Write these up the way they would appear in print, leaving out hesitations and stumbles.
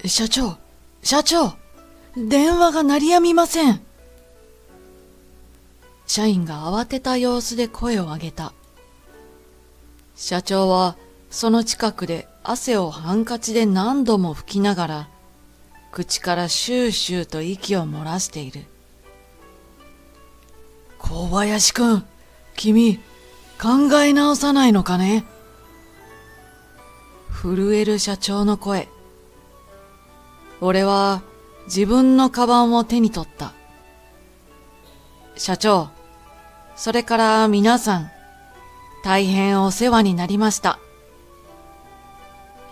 社長、社長、電話が鳴りやみません。社員が慌てた様子で声を上げた。社長はその近くで汗をハンカチで何度も拭きながら、口からシューシューと息を漏らしている。小林くん、君、考え直さないのかね？震える社長の声。俺は自分のカバンを手に取った。社長、それから皆さん、大変お世話になりました。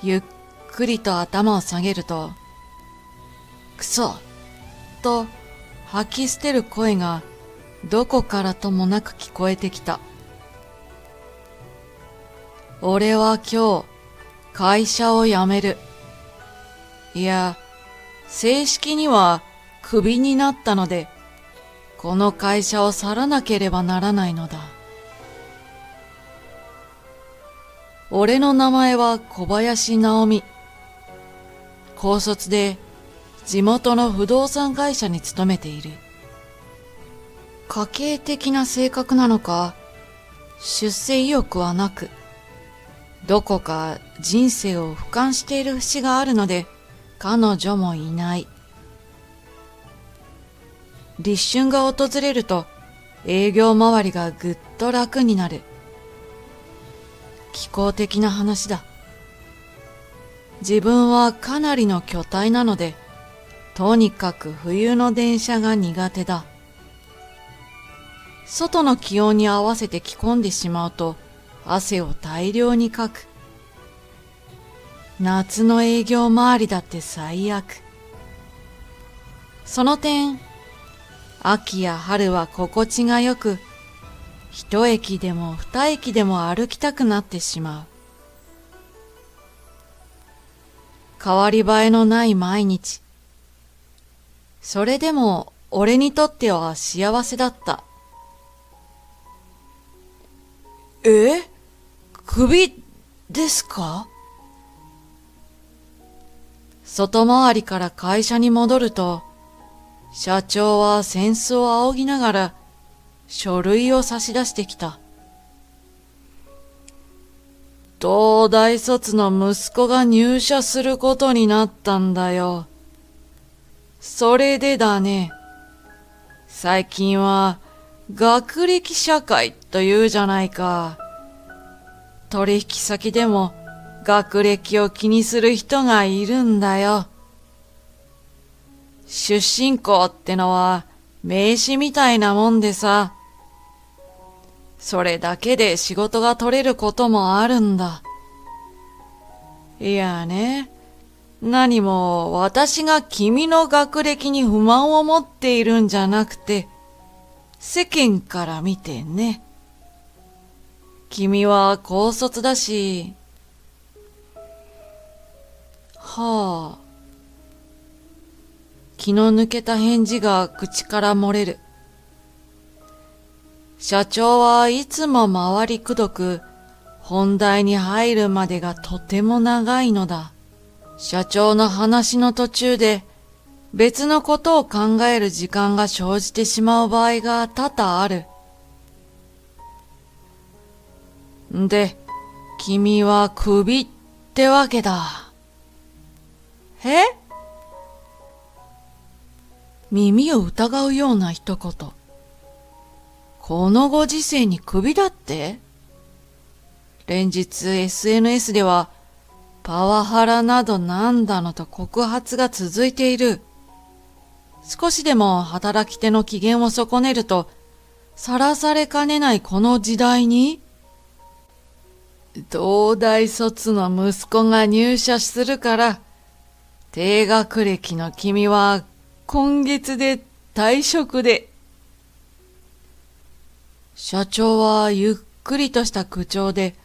ゆっくりと頭を下げると、くそと吐き捨てる声がどこからともなく聞こえてきた。俺は今日会社を辞める。いや、正式にはクビになったので、この会社を去らなければならないのだ。俺の名前は小林直美。高卒で地元の不動産会社に勤めている。家系的な性格なのか、出世意欲はなく、どこか人生を俯瞰している節があるので、彼女もいない。立春が訪れると営業周りがぐっと楽になる。気候的な話だ。自分はかなりの巨体なので、とにかく冬の電車が苦手だ。外の気温に合わせて着込んでしまうと汗を大量にかく。夏の営業周りだって最悪。その点、秋や春は心地がよく、一駅でも二駅でも歩きたくなってしまう。変わり映えのない毎日。それでも俺にとっては幸せだった。クビですか？外回りから会社に戻ると、社長は扇子を仰ぎながら書類を差し出してきた。東大卒の息子が入社することになったんだよ。それでだね。最近は学歴社会と言うじゃないか。取引先でも学歴を気にする人がいるんだよ。出身校ってのは名刺みたいなもんでさ。それだけで仕事が取れることもあるんだ。いやね、何も私が君の学歴に不満を持っているんじゃなくて、世間から見てね。君は高卒だし、気の抜けた返事が口から漏れる。社長はいつも回りくどく、本題に入るまでがとても長いのだ。社長の話の途中で別のことを考える時間が生じてしまう場合が多々ある。で、君はクビってわけだ。え？耳を疑うような一言。このご時世にクビだって？連日 SNS ではパワハラなどなんだのと告発が続いている。少しでも働き手の機嫌を損ねるとさらされかねないこの時代に、東大卒の息子が入社するから、低学歴の君は今月で退職で。社長はゆっくりとした口調で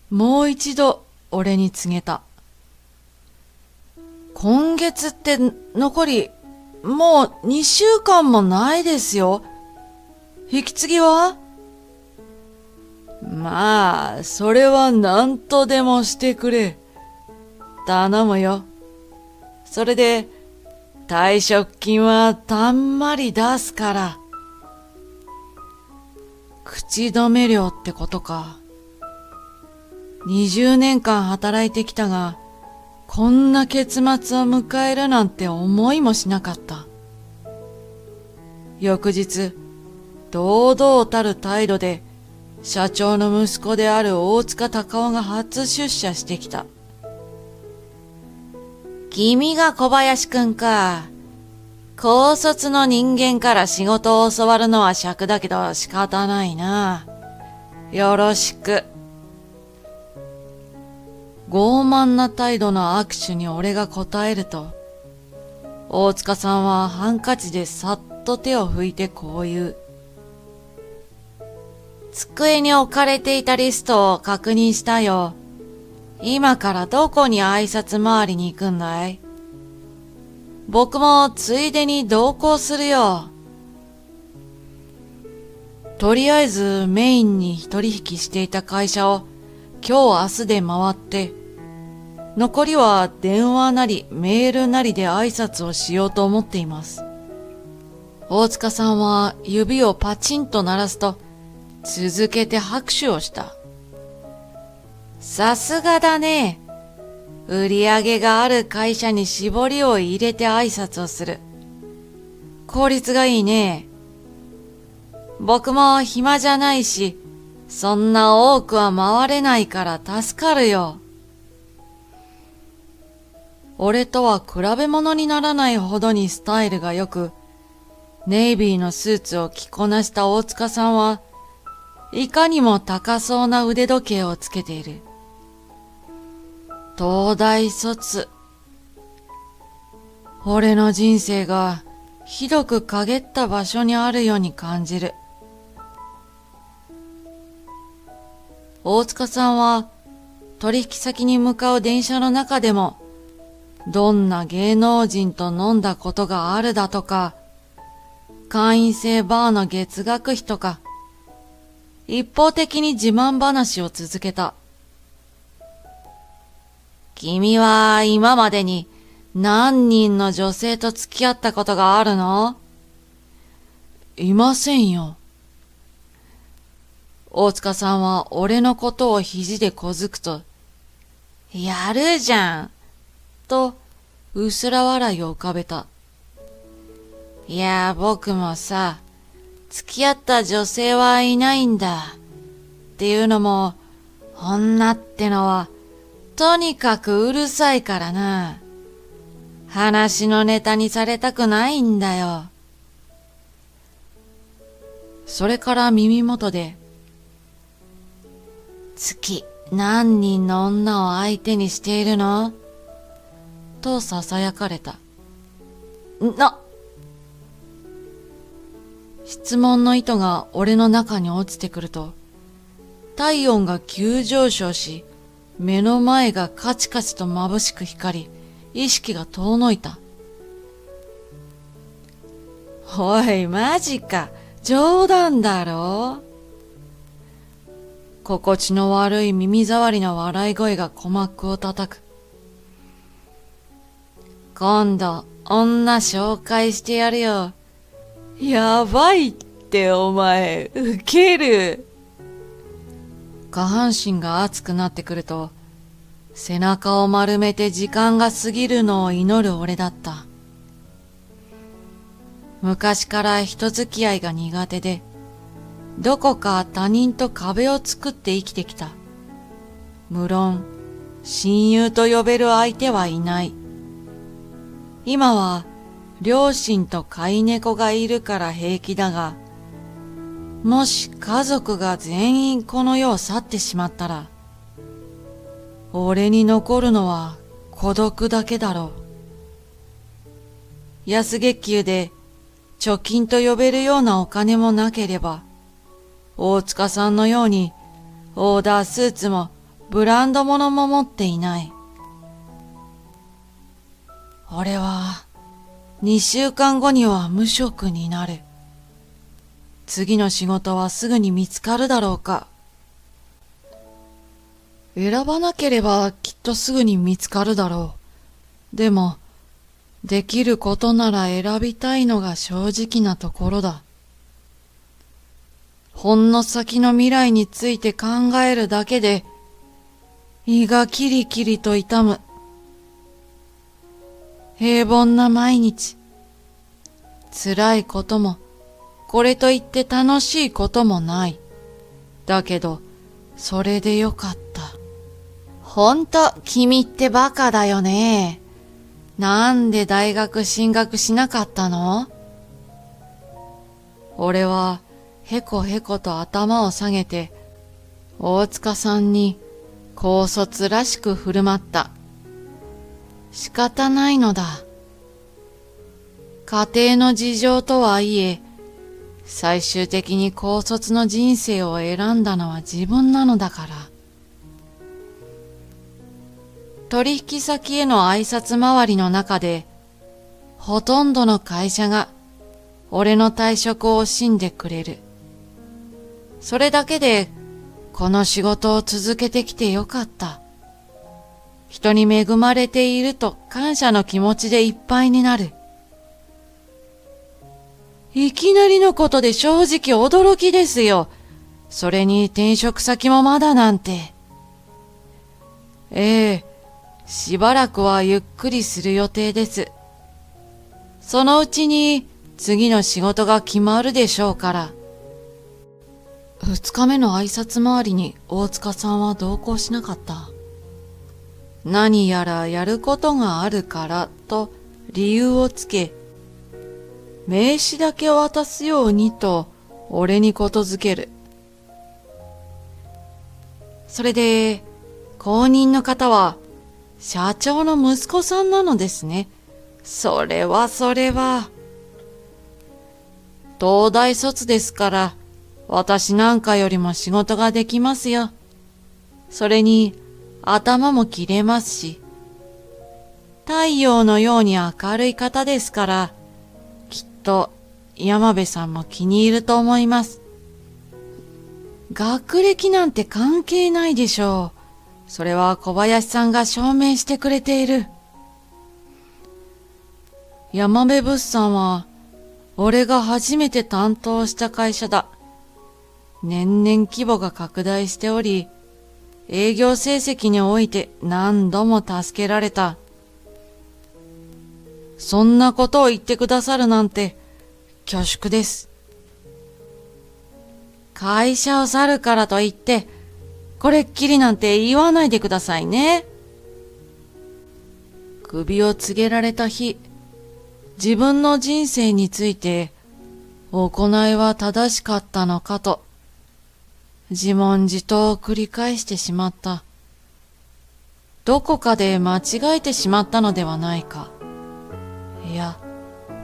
もう一度俺に告げた。今月って残りもう2週間もないですよ。引き継ぎは？まあ、それは何とでもしてくれ。頼むよ。それで、退職金はたんまり出すから。口止め料ってことか。20年間働いてきたが、こんな結末を迎えるなんて思いもしなかった。翌日、堂々たる態度で、社長の息子である大塚隆夫が初出社してきた。君が小林くんか。高卒の人間から仕事を教わるのは尺だけど仕方ないな。よろしく。傲慢な態度の握手に俺が答えると、大塚さんはハンカチでさっと手を拭いてこう言う。机に置かれていたリストを確認したよ。今からどこに挨拶回りに行くんだい？僕もついでに同行するよ。とりあえずメインに取引していた会社を今日明日で回って、残りは電話なりメールなりで挨拶をしようと思っています。大塚さんは指をパチンと鳴らすと、続けて拍手をした。さすがだね。売り上げがある会社に絞りを入れて挨拶をする。効率がいいね。僕も暇じゃないし、そんな多くは回れないから助かるよ。俺とは比べ物にならないほどにスタイルが良く、ネイビーのスーツを着こなした大塚さんは、いかにも高そうな腕時計をつけている。東大卒。俺の人生がひどく陰った場所にあるように感じる。大塚さんは取引先に向かう電車の中でも、どんな芸能人と飲んだことがあるだとか、会員制バーの月額費とか、一方的に自慢話を続けた。君は今までに何人の女性と付き合ったことがあるの？いませんよ。大塚さんは俺のことを肘でこづくと、やるじゃんと薄ら笑いを浮かべた。いや、僕もさ、付き合った女性はいないんだ。っていうのも、女ってのは、とにかくうるさいからな。話のネタにされたくないんだよ。それから耳元で、月何人の女を相手にしているの？と囁かれた。質問の糸が俺の中に落ちてくると、体温が急上昇し、目の前がカチカチと眩しく光り、意識が遠のいた。おい、マジか。冗談だろ？心地の悪い耳障りの笑い声が鼓膜を叩く。今度、女紹介してやるよ。やばいってお前、ウケる。下半身が熱くなってくると、背中を丸めて時間が過ぎるのを祈る俺だった。昔から人付き合いが苦手で、どこか他人と壁を作って生きてきた。無論、親友と呼べる相手はいない。今は、両親と飼い猫がいるから平気だが、もし家族が全員この世を去ってしまったら、俺に残るのは孤独だけだろう。安月給で貯金と呼べるようなお金もなければ、大塚さんのようにオーダースーツもブランド物も持っていない。俺は2週間後には無職になる。次の仕事はすぐに見つかるだろうか。選ばなければきっとすぐに見つかるだろう。でも、できることなら選びたいのが正直なところだ。ほんの先の未来について考えるだけで、胃がキリキリと痛む。平凡な毎日。辛いことも、これといって楽しいこともない。だけど、それでよかった。ほんと、君ってバカだよね。なんで大学進学しなかったの？俺は、へこへこと頭を下げて、大塚さんに高卒らしく振る舞った。仕方ないのだ。家庭の事情とはいえ、最終的に高卒の人生を選んだのは自分なのだから。取引先への挨拶回りの中で、ほとんどの会社が俺の退職を惜しんでくれる。それだけで、この仕事を続けてきてよかった。人に恵まれていると感謝の気持ちでいっぱいになる。いきなりのことで正直驚きですよ。それに転職先もまだなんて。しばらくはゆっくりする予定です。そのうちに次の仕事が決まるでしょうから。二日目の挨拶回りに大塚さんは同行しなかった。何やらやることがあるからと理由をつけ、名刺だけ渡すようにと俺にことづける。それで、後任の方は社長の息子さんなのですね。それは。東大卒ですから、私なんかよりも仕事ができますよ。それに、頭も切れますし。太陽のように明るい方ですから、きっと山部さんも気に入ると思います。学歴なんて関係ないでしょう。それは小林さんが証明してくれている。山部物産は、俺が初めて担当した会社だ。年々規模が拡大しており、営業成績において何度も助けられた。そんなことを言ってくださるなんて恐縮です。会社を去るからといって、これっきりなんて言わないでくださいね。首を告げられた日、自分の人生について行いは正しかったのかと自問自答を繰り返してしまった。どこかで間違えてしまったのではないか。いや、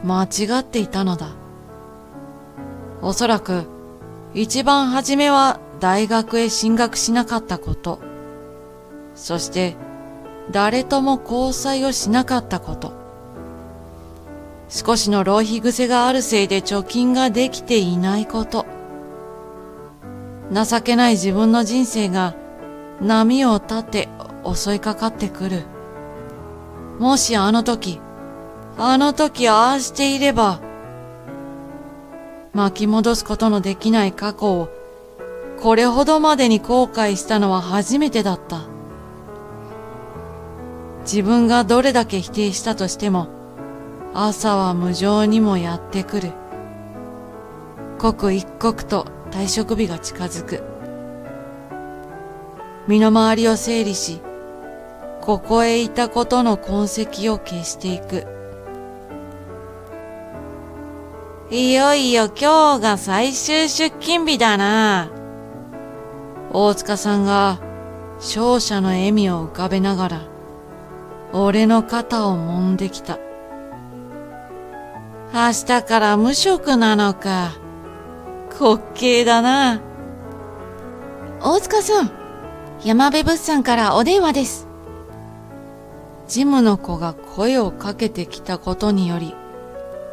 間違っていたのだ。おそらく一番初めは大学へ進学しなかったこと、そして誰とも交際をしなかったこと、少しの浪費癖があるせいで貯金ができていないこと、情けない自分の人生が波を立て襲いかかってくる。もしあの時ああしていれば、巻き戻すことのできない過去をこれほどまでに後悔したのは初めてだった。自分がどれだけ否定したとしても、朝は無情にもやってくる。刻一刻と退職日が近づく。身の回りを整理し、ここへいたことの痕跡を消していく。いよいよ今日が最終出勤日だな。大塚さんが勝者の笑みを浮かべながら、俺の肩を揉んできた。明日から無職なのか。滑稽だな。大塚さん、山部物産からお電話です。ジムの子が声をかけてきたことにより、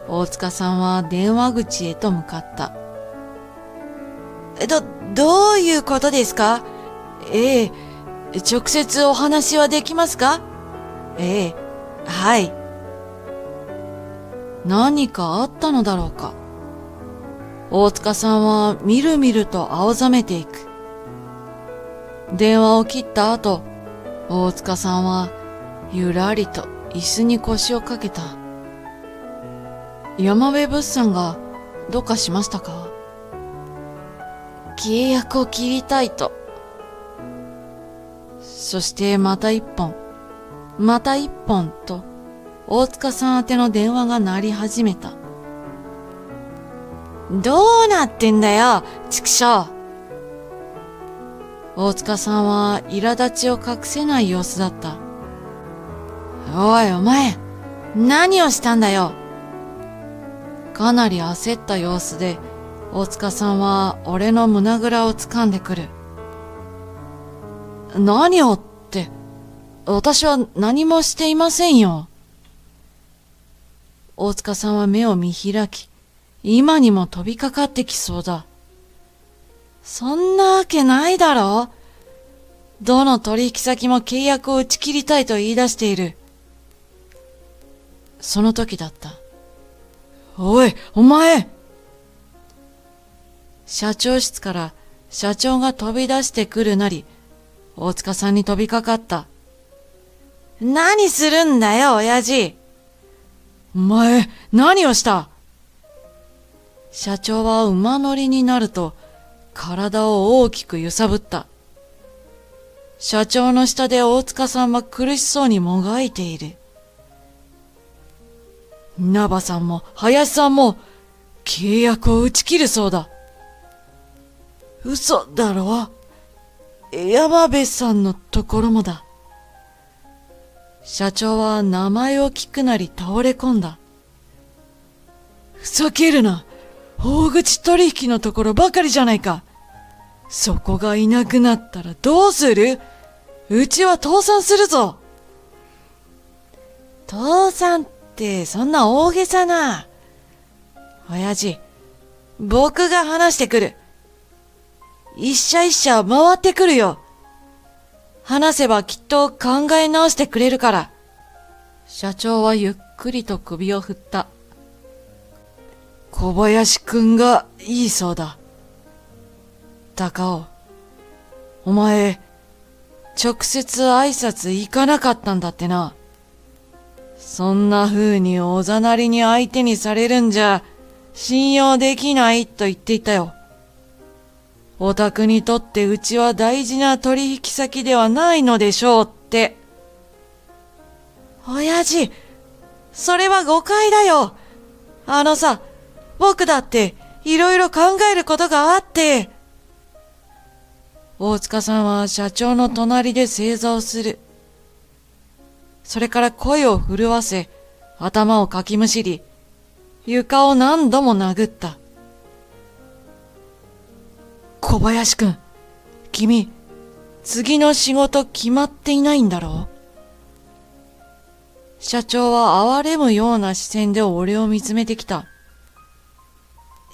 大塚さんは電話口へと向かった。どういうことですか？直接お話はできますか？はい。何かあったのだろうか。大塚さんはみるみると青ざめていく。電話を切った後、大塚さんはゆらりと椅子に腰をかけた。山辺物産がどうかしましたか？契約を切りたいと。そしてまた一本と大塚さん宛ての電話が鳴り始めた。どうなってんだよ、畜生。大塚さんは苛立ちを隠せない様子だった。おいお前、何をしたんだよ。かなり焦った様子で大塚さんは俺の胸ぐらを掴んでくる。何をって、私は何もしていませんよ。大塚さんは目を見開き、今にも飛びかかってきそうだ。そんなわけないだろ。どの取引先も契約を打ち切りたいと言い出している。その時だった。おい、お前！社長室から社長が飛び出してくるなり、大塚さんに飛びかかった。何するんだよ、親父。お前、何をした？社長は馬乗りになると、体を大きく揺さぶった。社長の下で大塚さんは苦しそうにもがいている。稲葉さんも林さんも契約を打ち切るそうだ。嘘だろ？山辺さんのところもだ。社長は名前を聞くなり倒れ込んだ。ふざけるな。大口取引のところばかりじゃないか。そこがいなくなったらどうする？うちは倒産するぞ。倒産ってそんな大げさな。親父、僕が話してくる。一社一社回ってくるよ。話せばきっと考え直してくれるから。社長はゆっくりと首を振った。小林くんがいいそうだ。高尾、お前、直接挨拶行かなかったんだってな。そんな風におざなりに相手にされるんじゃ信用できないと言っていたよ。お宅にとってうちは大事な取引先ではないのでしょうって。親父、それは誤解だよ。さ、僕だっていろいろ考えることがあって。大塚さんは社長の隣で正座をする。それから声を震わせ、頭をかきむしり、床を何度も殴った。小林くん、君、次の仕事決まっていないんだろう？社長は哀れむような視線で俺を見つめてきた。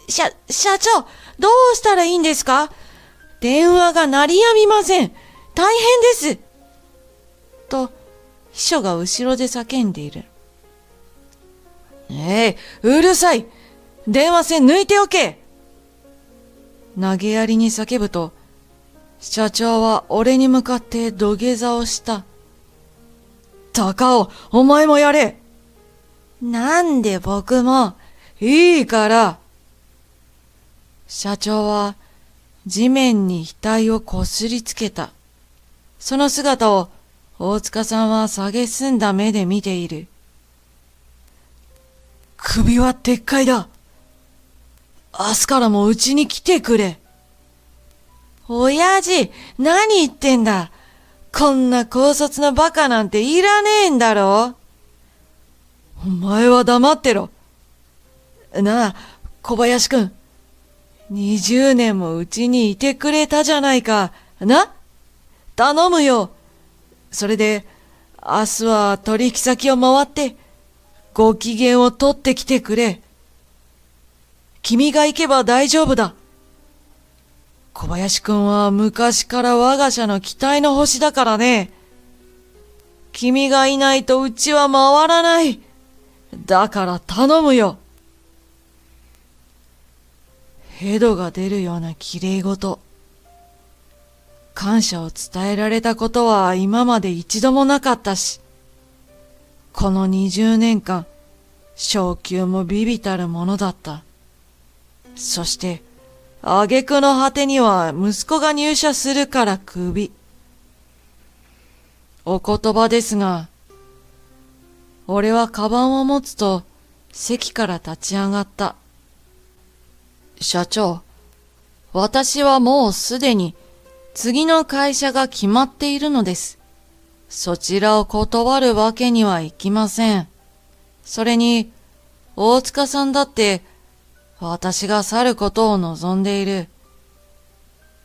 社長、どうしたらいいんですか？電話が鳴りやみません。大変です。と、秘書が後ろで叫んでいる。うるさい！電話線抜いておけ！投げやりに叫ぶと、社長は俺に向かって土下座をした。高尾、お前もやれ！なんで僕も？いいから！社長は地面に額をこすりつけた。その姿を大塚さんは蔑んだ目で見ている。首は撤回だ。明日からもうちに来てくれ。親父、何言ってんだ。こんな高卒のバカなんていらねえんだろ。お前は黙ってろ。なあ、小林くん。20年もうちにいてくれたじゃないか。な？頼むよ。それで、明日は取引先を回って、ご機嫌を取ってきてくれ。君が行けば大丈夫だ。小林くんは昔から我が社の期待の星だからね。君がいないとうちは回らない。だから頼むよ。ヘドが出るような綺麗事。感謝を伝えられたことは今まで一度もなかったし、この20年間、昇給も微々たるものだった。そして、挙句の果てには息子が入社するからクビ。お言葉ですが、俺はカバンを持つと席から立ち上がった。社長、私はもうすでに次の会社が決まっているのです。そちらを断るわけにはいきません。それに、大塚さんだって私が去ることを望んでいる。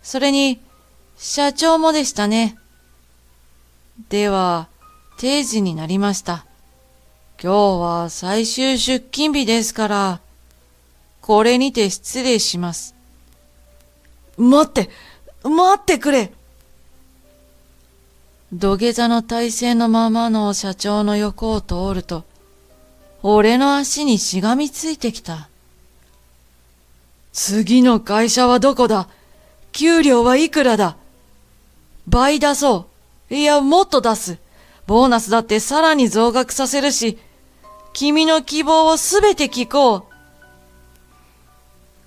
それに、社長もでしたね。では、定時になりました。今日は最終出勤日ですから、これにて失礼します。待ってくれ。土下座の体勢のままの社長の横を通ると、俺の足にしがみついてきた。次の会社はどこだ？給料はいくらだ？倍出そう。いや、もっと出す。ボーナスだってさらに増額させるし、君の希望をすべて聞こう。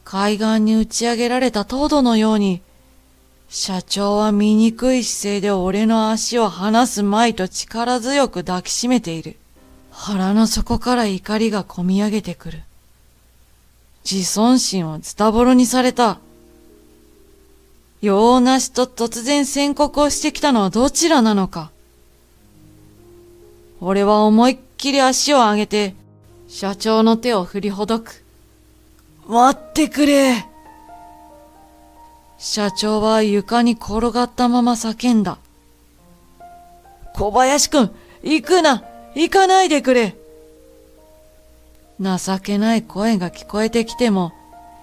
海岸に打ち上げられたトドのように、社長は醜い姿勢で俺の足を離すまいと力強く抱きしめている。腹の底から怒りがこみ上げてくる。自尊心をズタボロにされた。用なしと突然宣告をしてきたのはどちらなのか。俺は思いっきり足を上げて、社長の手を振りほどく。待ってくれ。社長は床に転がったまま叫んだ。小林くん、行くな、行かないでくれ。情けない声が聞こえてきても、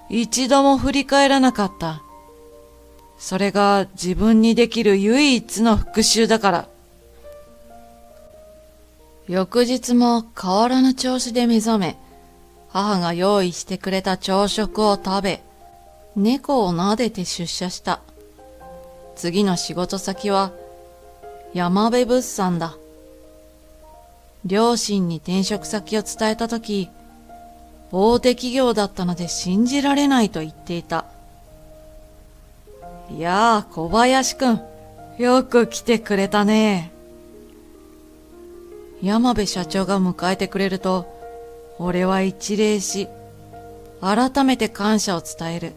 一度も振り返らなかった。それが自分にできる唯一の復讐だから。翌日も変わらぬ調子で目覚め、母が用意してくれた朝食を食べ、猫を撫でて出社した。次の仕事先は山辺物産だ。両親に転職先を伝えたとき、大手企業だったので信じられないと言っていた。いやあ、小林くん、よく来てくれたね。山辺社長が迎えてくれると、俺は一礼し、改めて感謝を伝える。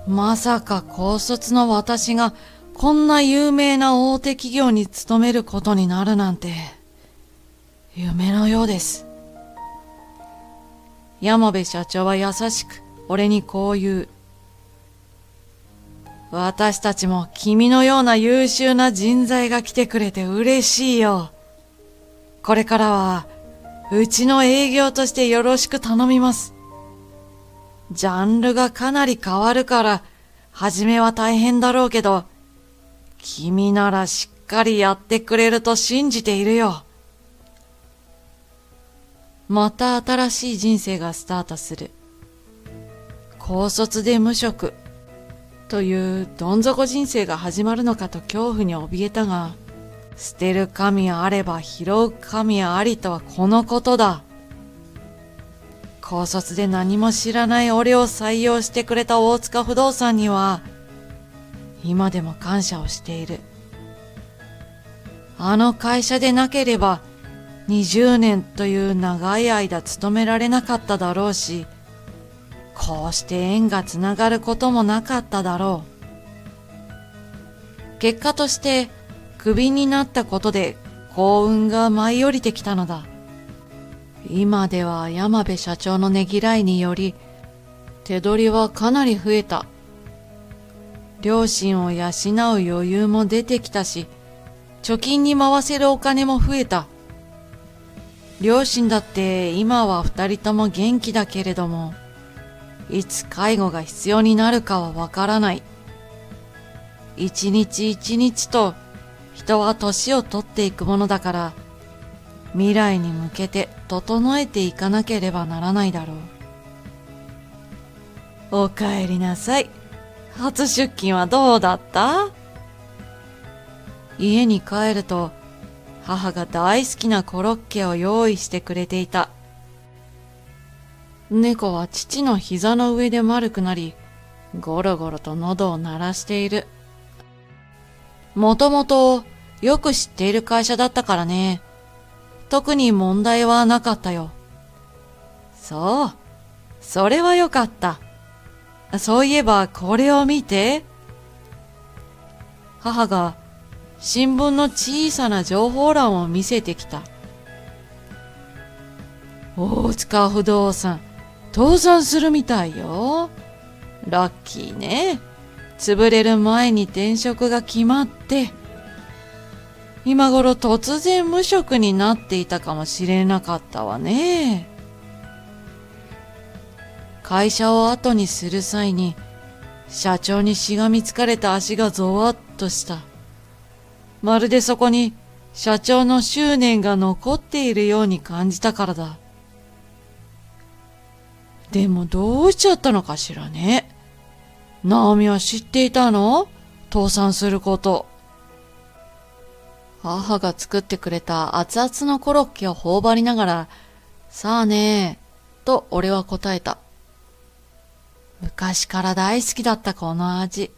まさか高卒の私がこんな有名な大手企業に勤めることになるなんて、夢のようです。山辺社長は優しく俺にこう言う。私たちも君のような優秀な人材が来てくれて嬉しいよ。これからはうちの営業としてよろしく頼みます。ジャンルがかなり変わるから、初めは大変だろうけど、君ならしっかりやってくれると信じているよ。また新しい人生がスタートする。高卒で無職というどん底人生が始まるのかと恐怖に怯えたが、捨てる神あれば拾う神ありとはこのことだ。高卒で何も知らない俺を採用してくれた大塚不動産には、今でも感謝をしている。あの会社でなければ、20年という長い間勤められなかっただろうし、こうして縁がつながることもなかっただろう。結果として、クビになったことで幸運が舞い降りてきたのだ。今では山辺社長のねぎらいにより、手取りはかなり増えた。両親を養う余裕も出てきたし、貯金に回せるお金も増えた。両親だって今は2人とも元気だけれども、いつ介護が必要になるかはわからない。一日一日と人は年を取っていくものだから、未来に向けて整えていかなければならないだろう。おかえりなさい。初出勤はどうだった？家に帰ると、母が大好きなコロッケを用意してくれていた。猫は父の膝の上で丸くなり、ゴロゴロと喉を鳴らしている。もともとよく知っている会社だったからね。特に問題はなかったよ。そう、それはよかった。そういえばこれを見て。母が新聞の小さな情報欄を見せてきた。大塚不動産、倒産するみたいよ。ラッキーね。潰れる前に転職が決まって、今頃突然無職になっていたかもしれなかったわね。会社を後にする際に、社長にしがみつかれた足がゾワッとした。まるでそこに社長の執念が残っているように感じたからだ。でもどうしちゃったのかしらね。ナオミは知っていたの？倒産すること。母が作ってくれた熱々のコロッケを頬張りながら、さあねー、と俺は答えた。昔から大好きだったこの味。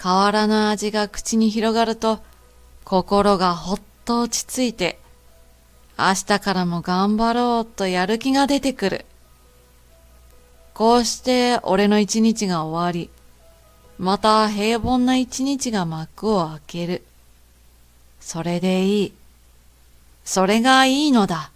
変わらぬ味が口に広がると、心がほっと落ち着いて、明日からも頑張ろうとやる気が出てくる。こうして俺の一日が終わり、また平凡な一日が幕を開ける。それでいい。それがいいのだ。